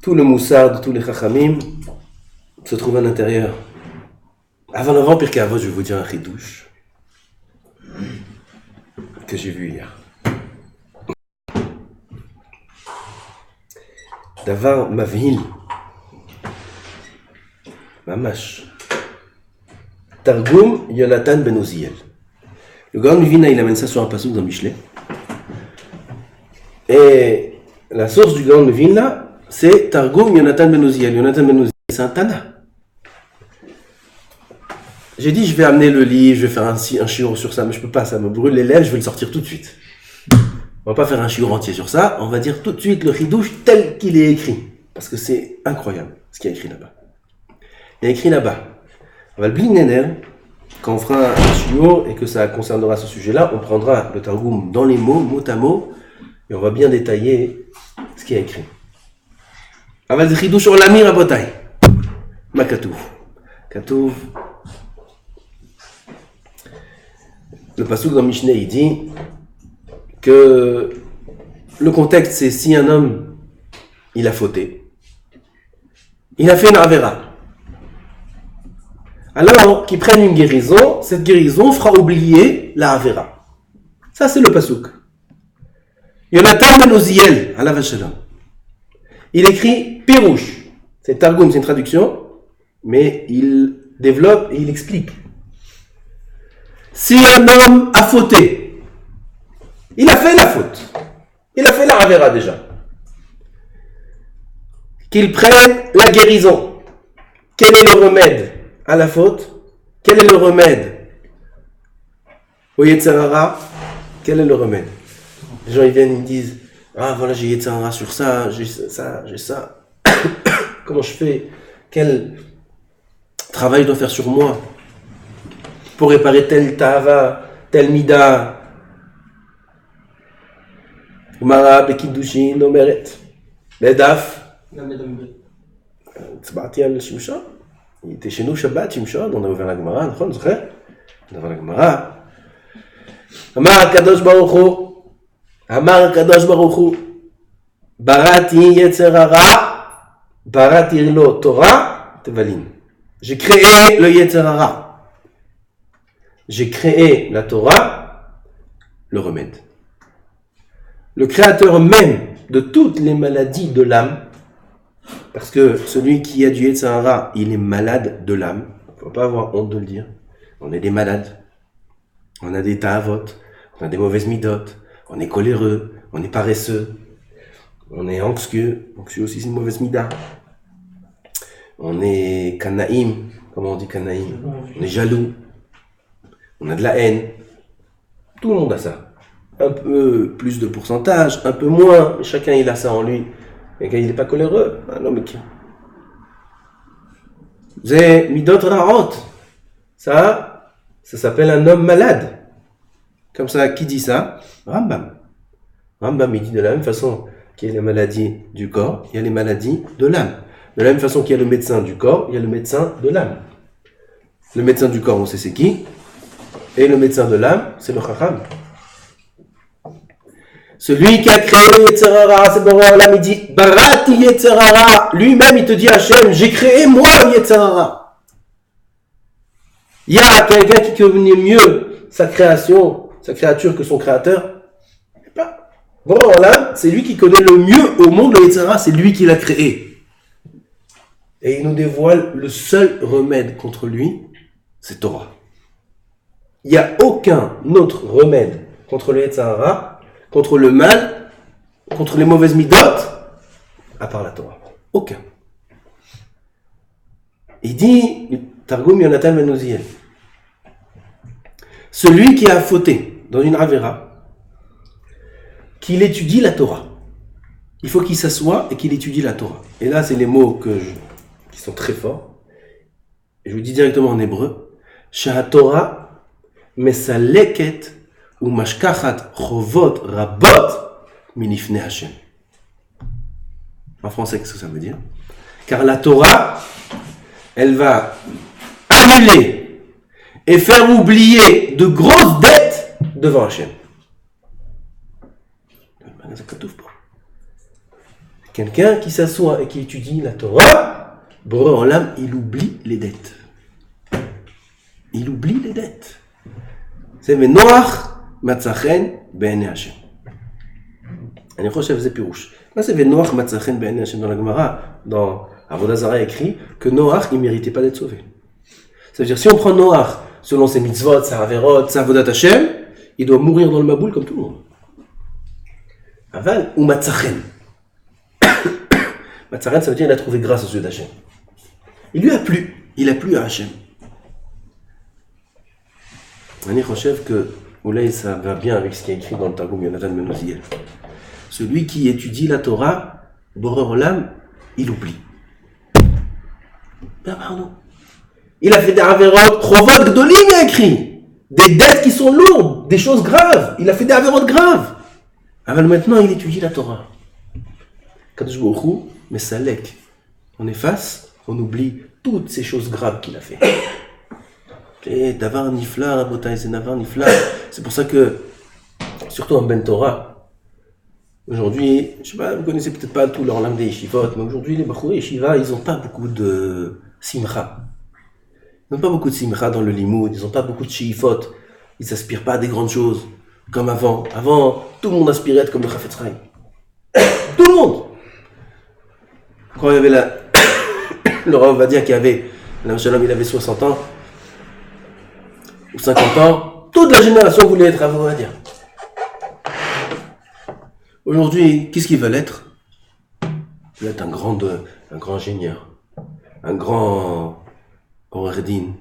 Tout le moussard de tous les chachamim se trouve à l'intérieur. Avant Pirkei Avot, je vais vous dire un chidouche que j'ai vu hier. Davar Mavhil, Mamash, Targum Yonatan ben Uziel. Le Gaon Mivina, il amène ça sur un passouk dans Michelet. Et la source du Gaon Mivina, c'est Targum Yonatan ben Uziel. Yonatan ben Uziel, c'est un Tana. J'ai dit, je vais amener le livre, je vais faire un shiur sur ça, mais je peux pas, ça me brûle les lèvres, je vais le sortir tout de suite. On va pas faire un shiur entier sur ça, on va dire tout de suite le chidouche tel qu'il est écrit. Parce que c'est incroyable ce qu'il y a écrit là-bas. Il y a écrit là-bas, on va le blinéner, quand on fera un shiur et que ça concernera ce sujet-là, on prendra le Targum dans les mots, mot à mot, et on va bien détailler ce qu'il y a écrit. Aval de chidouche sur l'amir à Botaï. Ma Katouv. Katouv. Le passouk dans Mishneh, il dit que le contexte, c'est si un homme, il a fauté, il a fait une avera. Alors, qu'il prenne une guérison, cette guérison fera oublier la avera. Ça, c'est le passouk. Yonatan ben Uziel, alav shalom. Il écrit Pirouche. C'est Targum, c'est une traduction, mais il développe et il explique. Si un homme a fauté, il a fait la faute, il a fait la avera déjà, qu'il prenne la guérison. Quel est le remède à la faute? Quel est le remède au Yetzer Hara? Quel est le remède? Les gens ils viennent, ils me disent, ah voilà, j'ai Yetzer Hara sur ça, j'ai ça. Comment je fais? Quel travail je dois faire sur moi pour réparer tel tava, tel mida? Gemara bekidushin omeret bedaf tzba'ati al Shimshon. Il était chez nous Shabbat Shimshon, on a ouvert la Gemara, נכון? זוכר? on a ouvert la Gemara. אמר הקדוש ברוך הוא בראתי יצר הרע, בראתי לו תורה תבלין. J'ai créé le Yetzer Hara. J'ai créé la Torah, le remède. Le créateur même de toutes les maladies de l'âme, parce que celui qui a du Yetzer Hara, il est malade de l'âme. Il ne faut pas avoir honte de le dire. On est des malades. On a des ta'avot, on a des mauvaises midotes, on est coléreux, on est paresseux, on est anxieux. Anxieux aussi, c'est une mauvaise mida. On est kanaïm, comment on dit kanaïm? On est jaloux. On a de la haine. Tout le monde a ça. Un peu plus de pourcentage, un peu moins. Mais chacun il a ça en lui. Et quand il n'est pas coléreux, l'homme qui. J'ai midot ra'ot. Ça s'appelle un homme malade. Comme ça, qui dit ça? Rambam. Rambam, il dit de la même façon qu'il y a les maladies du corps, il y a les maladies de l'âme. De la même façon qu'il y a le médecin du corps, il y a le médecin de l'âme. Le médecin du corps, on sait c'est qui. Et le médecin de l'âme, c'est le Chacham. Celui qui a créé le Yetzer Hara, c'est bon, là, il dit Barati Yetzer Hara. Lui-même, il te dit Hachem, j'ai créé moi le Yetzer Hara. Il y a quelqu'un qui connaît mieux sa création, sa créature que son créateur? Pas. Bon, là, c'est lui qui connaît le mieux au monde le Yetzer Hara, c'est lui qui l'a créé. Et il nous dévoile le seul remède contre lui, c'est Torah. Il n'y a aucun autre remède contre le Yetzer Hara, contre le mal, contre les mauvaises midotes, à part la Torah. Aucun. Il dit, Targum Yonatan ben Uziel, celui qui a fauté dans une avera, qu'il étudie la Torah. Il faut qu'il s'assoie et qu'il étudie la Torah. Et là, c'est les mots qui sont très forts. Et je vous dis directement en hébreu, Shah Torah Mesaleket ou mashkachat chovot rabot minifne Hashem. En français, qu'est-ce que ça veut dire? Car la Torah, elle va annuler et faire oublier de grosses dettes devant Hashem. Quelqu'un qui s'assoit et qui étudie la Torah, Boré Olam, il oublie les dettes. Il oublie les dettes. C'est Venoach Matzachen Be'ene Hashem. אני חושב שזה פירוש. מה זה ונוח מצא חן בעיני השם dans la Gemara, dans Avodah Zarah écrit que Noach, il ne méritait pas d'être sauvé. Ça veut dire, si on prend Noach selon ses mitzvot, sa averot, sa Avodat Hashem, il doit mourir dans le Maboul comme tout le monde. Aval ou מצא חן. מצא חן, ça veut dire qu'il a trouvé grâce aux yeux d'Hachem. Il lui a plu. Il a plu à Hachem. אני חושב que, Oulay, ça va bien avec ce qui est écrit dans le Targum Yonatan Ben Uziel. Celui qui étudie la Torah, Boré Olam, il oublie. Ben pardon. Il a fait des averot, Chovot Gdolim, il a écrit. Des dettes qui sont lourdes, des choses graves. Il a fait des averot graves. Alors maintenant, il étudie la Torah. Kadosh Baruch Hu, mais Salek. On efface, on oublie toutes ces choses graves qu'il a fait. Et Davar Nifla, Rabotai, c'est Davar Nifla. C'est pour ça que, surtout en Ben Torah, aujourd'hui, je sais pas, vous connaissez peut-être pas tout leur langue des yeshivot, mais aujourd'hui, les Bachouré yeshiva, ils n'ont pas beaucoup de simcha. Ils n'ont pas beaucoup de simcha dans le limoud, ils n'ont pas beaucoup de sheifot. Ils n'aspirent pas à des grandes choses, comme avant. Avant, tout le monde aspirait à être comme le Chafetz Chaim. Tout le monde! Quand il y avait le Rav Ovadia qui avait, l'Am Shalom, il avait 60 ans, ou 50 ans, toute la génération voulait être Rav Ovadia. Aujourd'hui, qu'est-ce qu'ils veulent être? Ils veulent être un grand ingénieur, un grand Oredin.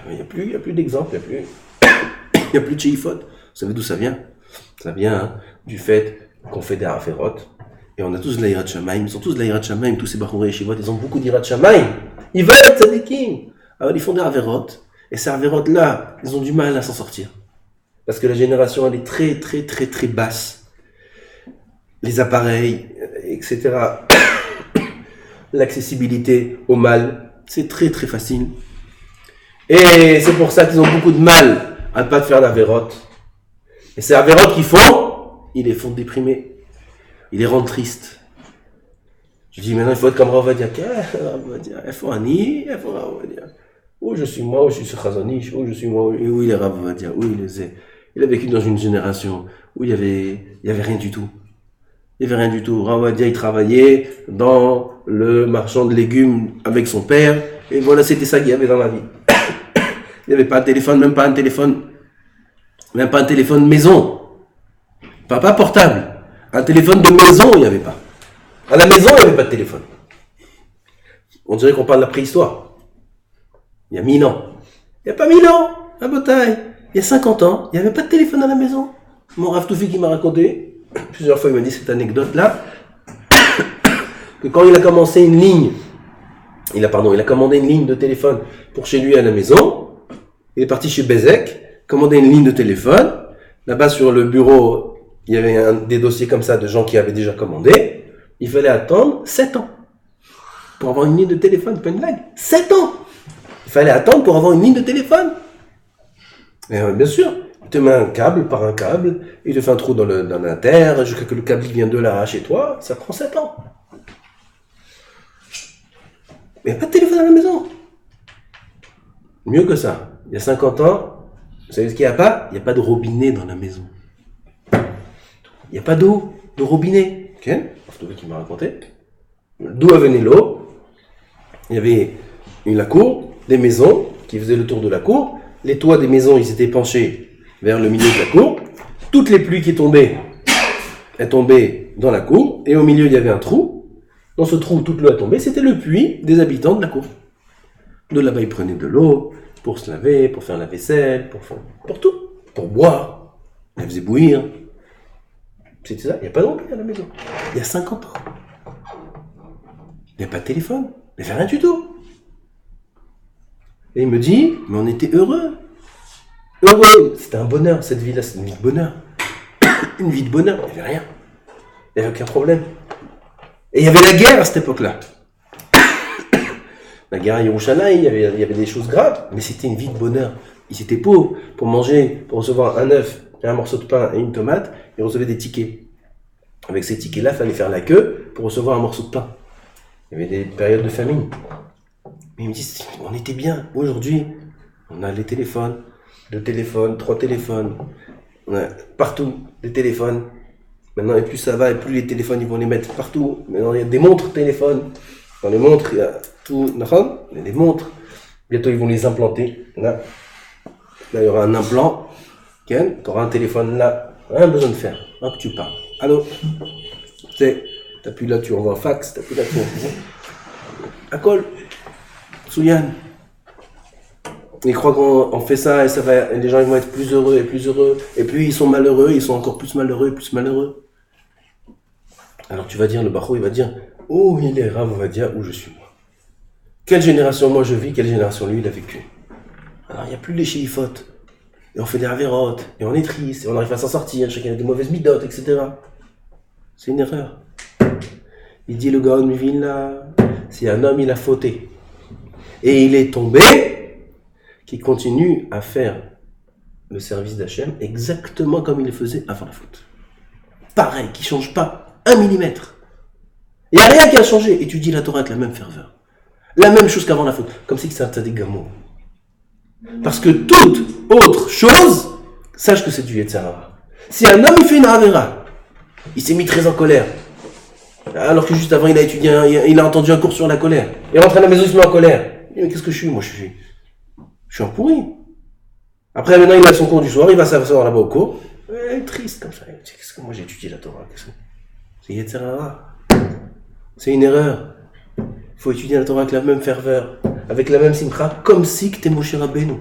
Il n'y a plus d'exemple, il n'y a plus de Sheifot. Vous savez d'où ça vient? Ça vient du fait qu'on fait des Averot. Et on a tous de l'Irat Shamaim, ils sont tous de l'Irat Shamaim, tous ces Bachouré Yeshivot, ils ont beaucoup d'Irat Shamaim. Ils veulent être tzadikim. Alors ils font des Averot, et ces Averot-là, ils ont du mal à s'en sortir. Parce que la génération, elle est très, très, très, très basse. Les appareils, etc. L'accessibilité au mal, c'est très, très facile. Et c'est pour ça qu'ils ont beaucoup de mal à ne pas faire d'Averot. Et ces Averot qu'ils font, ils les font déprimer. Ils les rendent tristes. Je dis maintenant il faut être comme Rav Ovadia. Il faut Ani, il faut Rav Ovadia. Où je suis moi, où je suis Chazonish, où je suis moi, où il est Rav Ovadia, où il est. Il a vécu dans une génération où il y avait rien du tout. Il n'y avait rien du tout. Rav Ovadia, il travaillait dans le marchand de légumes avec son père. Et voilà, c'était ça qu'il y avait dans la vie. Il n'y avait pas de téléphone, même pas un téléphone maison. Pas portable. Un téléphone de maison, il n'y avait pas. À la maison, il n'y avait pas de téléphone. On dirait qu'on parle de la préhistoire. Il y a 1000 ans. Il n'y a pas 1000 ans, à Botaï. Il y a 50 ans, il n'y avait pas de téléphone à la maison. Mon Rav Toufi qui m'a raconté, plusieurs fois il m'a dit cette anecdote-là, que quand il a commencé une ligne, il a commandé une ligne de téléphone pour chez lui à la maison, il est parti chez Bezek, commandé une ligne de téléphone, là-bas sur le bureau, il y avait des dossiers comme ça de gens qui avaient déjà commandé, il fallait attendre 7 ans pour avoir une ligne de téléphone, pas une blague, 7 ans. Il fallait attendre pour avoir une ligne de téléphone. Et bien sûr, il te met un câble par un câble, il te fait un trou dans la terre, jusqu'à que le câble vient de là chez toi, ça prend 7 ans. Mais il n'y a pas de téléphone à la maison. Mieux que ça, il y a 50 ans, vous savez ce qu'il n'y a pas? Il n'y a pas de robinet dans la maison. Il n'y a pas d'eau, de robinet. Ok? C'est qui m'a raconté. D'où venait l'eau? Il y avait la cour, des maisons qui faisaient le tour de la cour. Les toits des maisons, ils étaient penchés vers le milieu de la cour. Toutes les pluies qui tombaient, elles tombaient dans la cour. Et au milieu, il y avait un trou. Dans ce trou, toute l'eau est tombée. C'était le puits des habitants de la cour. De là-bas, ils prenaient de l'eau pour se laver, pour faire la vaisselle, pour tout. Pour boire. Ils faisaient bouillir. C'était ça. Il n'y a pas d'eau à la maison. Il y a 50 ans. Il n'y a pas de téléphone. Il n'y avait rien du tout. Et il me dit, mais on était heureux. Heureux. C'était un bonheur, cette vie-là, c'est une vie de bonheur. Une vie de bonheur, il n'y avait rien. Il n'y avait aucun problème. Et il y avait la guerre à cette époque-là. La guerre à Yerushalayim, il y avait des choses graves, mais c'était une vie de bonheur. Ils étaient pauvres. Pour manger, pour recevoir un œuf, un morceau de pain et une tomate, ils recevaient des tickets. Avec ces tickets-là, il fallait faire la queue pour recevoir un morceau de pain. Il y avait des périodes de famine. Mais ils me disent, on était bien. Aujourd'hui, on a les téléphones, 2 téléphones, 3 téléphones. On a partout des téléphones. Maintenant, et plus ça va, et plus les téléphones, ils vont les mettre partout. Maintenant, il y a des montres téléphones. Dans les montres, il y a tout. Il y a des montres. Bientôt, ils vont les implanter. Là, il y aura un implant. Tu auras un téléphone là. Rien besoin de faire. Hop, tu parles. Allô? T'appuies là, tu envoies un fax. T'appuies là, tu envoies. À col. Souliane. Ils croient qu'on fait ça et ça va, et les gens ils vont être plus heureux et plus heureux. Et puis ils sont malheureux, ils sont encore plus malheureux et plus malheureux. Alors tu vas dire, le Bacho il va dire, oh il est Rav, on va dire, où je suis moi. Quelle génération moi je vis, quelle génération lui il a vécu. Alors il n'y a plus les chiifotes. Et on fait des avérotes, et on est triste, et on arrive à s'en sortir, chacun a des mauvaises midotes, etc. C'est une erreur. Il dit le Gaon Mivin là, si un homme il a fauté, et il est tombé, qu'il continue à faire le service d'Hachem exactement comme il le faisait avant la faute. Pareil, qui ne change pas 1 millimètre. Il n'y a rien qui a changé. Étudie la Torah avec la même ferveur. La même chose qu'avant la faute. Comme si c'était des gamots. Parce que toute autre chose, sache que c'est du Yetzer Hara. Si un homme il fait une Avera, il s'est mis très en colère, alors que juste avant il a étudié, il a entendu un cours sur la colère. Il rentre à la maison, il se met en colère. Il dit, mais qu'est-ce que je suis? Moi je suis en pourri. Après maintenant il a son cours du soir, il va s'asseoir là-bas au cours. Il est triste comme ça. Qu'est-ce que moi j'ai étudié la Torah? C'est Yetzer Hara. C'est une erreur. Il faut étudier la Torah avec la même ferveur, avec la même simcha, comme si que t'es Moshe Rabbeinu.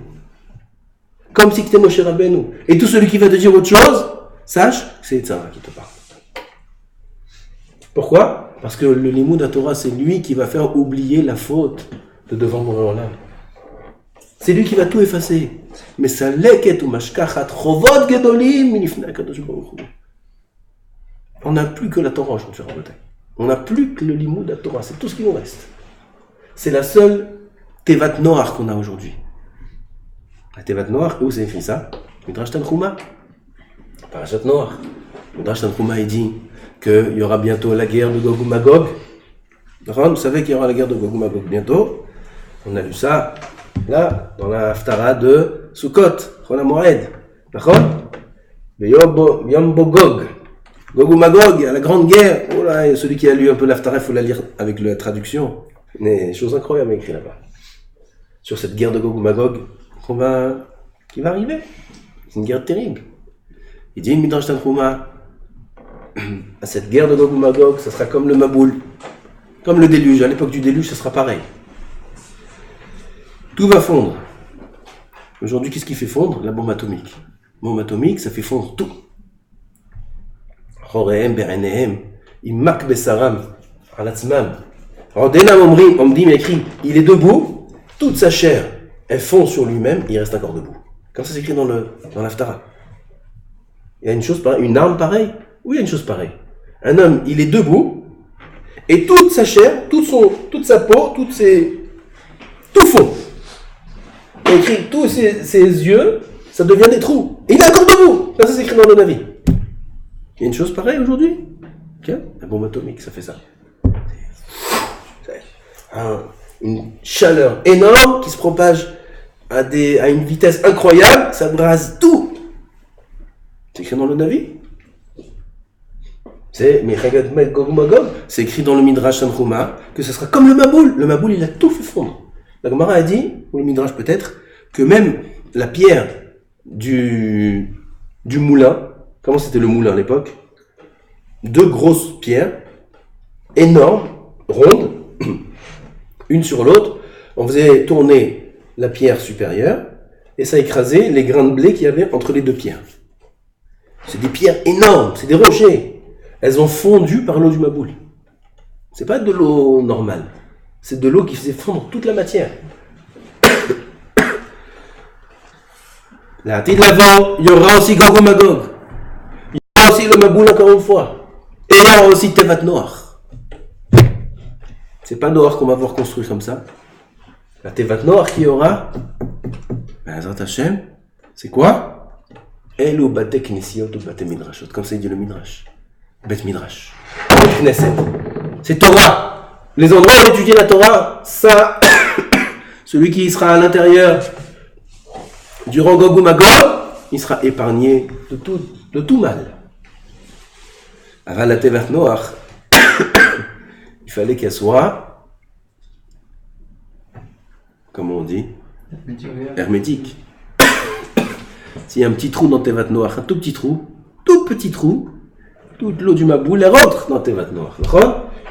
Comme si que t'es Moshe Rabbeinu. Et tout celui qui va te dire autre chose, sache que c'est Yetzer Hara qui te parle. Pourquoi? Parce que le limoud à Torah, c'est lui qui va faire oublier la faute de devant mon âme. C'est lui qui va tout effacer. Mais ça leket ou mashkachat chovot gedolim minifna kadosh baruch hu. On n'a plus que la Torah aujourd'hui. On n'a plus que le limoud à Torah. C'est tout ce qui nous reste. C'est la seule Tevat Noach qu'on a aujourd'hui. La Tevat Noach, où c'est écrit ça? Midrash Tanchuma. Parashat Noach. Midrash Tanchuma, il dit qu'il y aura bientôt la guerre de Gog ou Magog. Vous savez qu'il y aura la guerre de Gog ou Magog bientôt. On a lu ça là dans la Haftara de Sukkot, Chol HaMoed. D'accord? Yom Bogog. Gog ou Magog, la grande guerre. Oh là, celui qui a lu un peu l'Haftara, il faut la lire avec la traduction. Des choses incroyables écrites là-bas. Sur cette guerre de Gog ou Magog qui va arriver. C'est une guerre terrible. Il dit, Midrash Tanchuma, à cette guerre de Gog ou Magog, ça sera comme le Maboul, comme le déluge. À l'époque du déluge, ça sera pareil. Tout va fondre. Aujourd'hui, qu'est-ce qui fait fondre? La bombe atomique. La bombe atomique, ça fait fondre tout. Chorehem, Berenehem, Imak Besaram, Alatzmam. Rodena Omrim, on me dit, il écrit, il est debout, toute sa chair, elle fond sur lui-même, il reste encore debout. Comme ça, c'est écrit dans l'Haftara. Il y a une chose pareille, une arme pareille. Oui, il y a une chose pareille. Un homme, il est debout, et toute sa chair, toute sa peau, tout fond. Il y a écrit, tous ses yeux, ça devient des trous. Et il est encore debout. Ça, c'est écrit dans le Navi. Il y a une chose pareille aujourd'hui. Tiens, la bombe atomique, ça fait ça. Une chaleur énorme qui se propage à une vitesse incroyable, ça brase tout. C'est écrit dans le Navi. C'est écrit dans le Midrash Tanchuma que ce sera comme le Maboul. Le Maboul, il a tout fait fondre. La Gemara a dit, ou le Midrash peut-être, que même la pierre du moulin, comment c'était le moulin à l'époque? 2 grosses pierres, énormes, rondes, une sur l'autre, on faisait tourner la pierre supérieure, et ça écrasait les grains de blé qu'il y avait entre les 2 pierres. C'est des pierres énormes, c'est des rochers. Elles ont fondu par l'eau du Maboul. C'est pas de l'eau normale. C'est de l'eau qui faisait fondre toute la matière. Là, il y aura aussi Gog ou Magog. Il y aura aussi le Maboul encore une fois. Et il y aura aussi Tevat Noach. C'est pas Noach qu'on va voir construire comme ça. La Tevat Noach qu'il y aura, Bezrat Hashem, c'est quoi? Elu Bate Knesiot ou Bate Midrashot. Comme ça il dit le Midrash. Bet Midrash, Knesset. C'est Torah. Les endroits où on étudie la Torah, ça, celui qui sera à l'intérieur durant Gog ou Magog, il sera épargné de tout mal. Avant la Tevat Noach, il fallait qu'elle soit, comment on dit, hermétique. S'il y a un petit trou dans Tevat Noach, un tout petit trou, toute l'eau du Maboul, elle rentre dans Tevat Noach.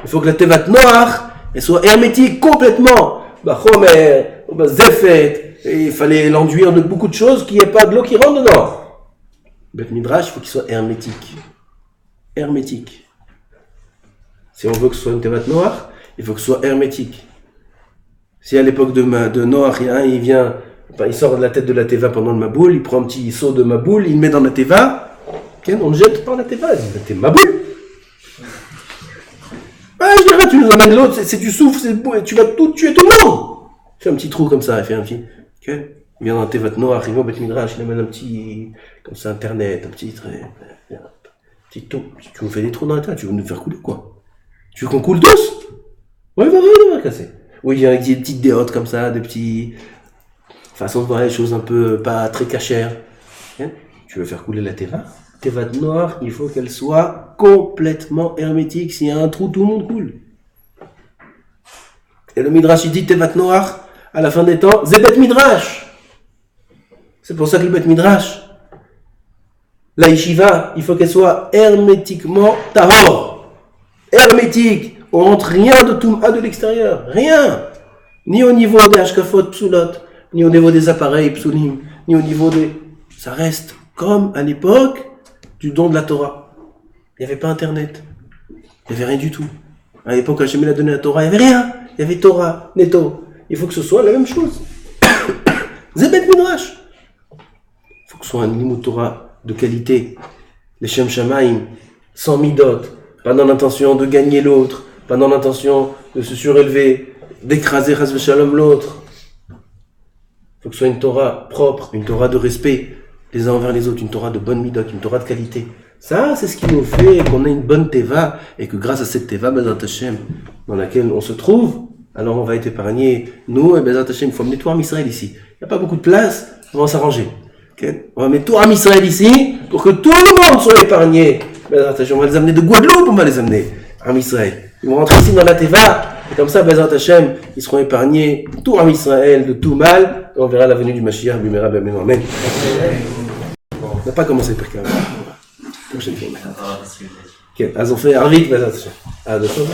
Il faut que la Tevat Noach, elle soit hermétique complètement. Chomer, Zefet, et il fallait l'enduire de beaucoup de choses, qu'il n'y ait pas de l'eau qui rentre dedans. Bet Midrash, il faut qu'il soit hermétique. Hermétique. Si on veut que ce soit une Tevat Noach, il faut que ce soit hermétique. Si à l'époque de Noach, il vient, il sort de la tête de la Teva pendant le Maboul, il prend un petit seau de Maboul, il le met dans la Teva, on le jette par la Teva, il dit, t'es Maboul. Je dirais, tu nous amènes l'autre, c'est tu souffles, tu vas tout tuer tout le monde. Il fait un petit trou comme ça, il fait un petit. Il vient dans la Tevat Noach, il va au Bet Midrash, il amène un petit, comme ça, internet, un petit trou. Tu nous fais des trous dans la tête, tu veux nous faire couler quoi? Tu veux qu'on coule tous? Ouais, il va casser. Oui, il y a des petites déotes comme ça, des petits façons de voir les choses un peu pas très cachères. Tu veux faire couler la Teva? Tevat Noach, il faut qu'elle soit complètement hermétique. S'il y a un trou, tout le monde coule. Et le Midrash, il dit Tevat Noach, à la fin des temps, c'est Bet Midrash. C'est pour ça que le Bet Midrash, la yeshiva, il faut qu'elle soit hermétiquement tahor. Hermétique. On rentre rien de tout de l'extérieur. Rien. Ni au niveau des hashkafot psoulot, ni au niveau des appareils psoulim, ni au niveau des... Ça reste comme à l'époque du don de la Torah. Il n'y avait pas Internet. Il n'y avait rien du tout. À l'époque, Hachem a donné la Torah, il n'y avait rien. Il y avait Torah, Neto. Il faut que ce soit la même chose. Zebet Midrash. Il faut que ce soit un limud Torah de qualité. Les Shem Shamaim, sans midot, pas dans l'intention de gagner l'autre, pas dans l'intention de se surélever, d'écraser Chas v'Shalom l'autre. Il faut que ce soit une Torah propre, une Torah de respect les uns envers les autres, une Torah de bonne midot, une Torah de qualité. Ça, c'est ce qui nous fait qu'on ait une bonne Teva, et que grâce à cette Teva, Bezrat Hashem, dans laquelle on se trouve, alors on va être épargné. Nous, et Bezrat Hashem, il faut amener tout Am Israël ici. Il n'y a pas beaucoup de place, on va s'arranger. Okay? On va mettre tout Am Israël ici, pour que tout le monde soit épargné. Bezrat Hashem, on va les amener de Guadeloupe, on va les amener. Am Israël. Ils vont rentrer ici dans la Teva, et comme ça, Bezrat Hashem, ils seront épargnés, tout Am Israël, de tout mal, et on verra la venue du Mashiach, Bimera, Bimera, Amen. On n'a pas commencé par cas. Prochaine fois. Ok, אז on fait Arvit, Bezrat Hashem.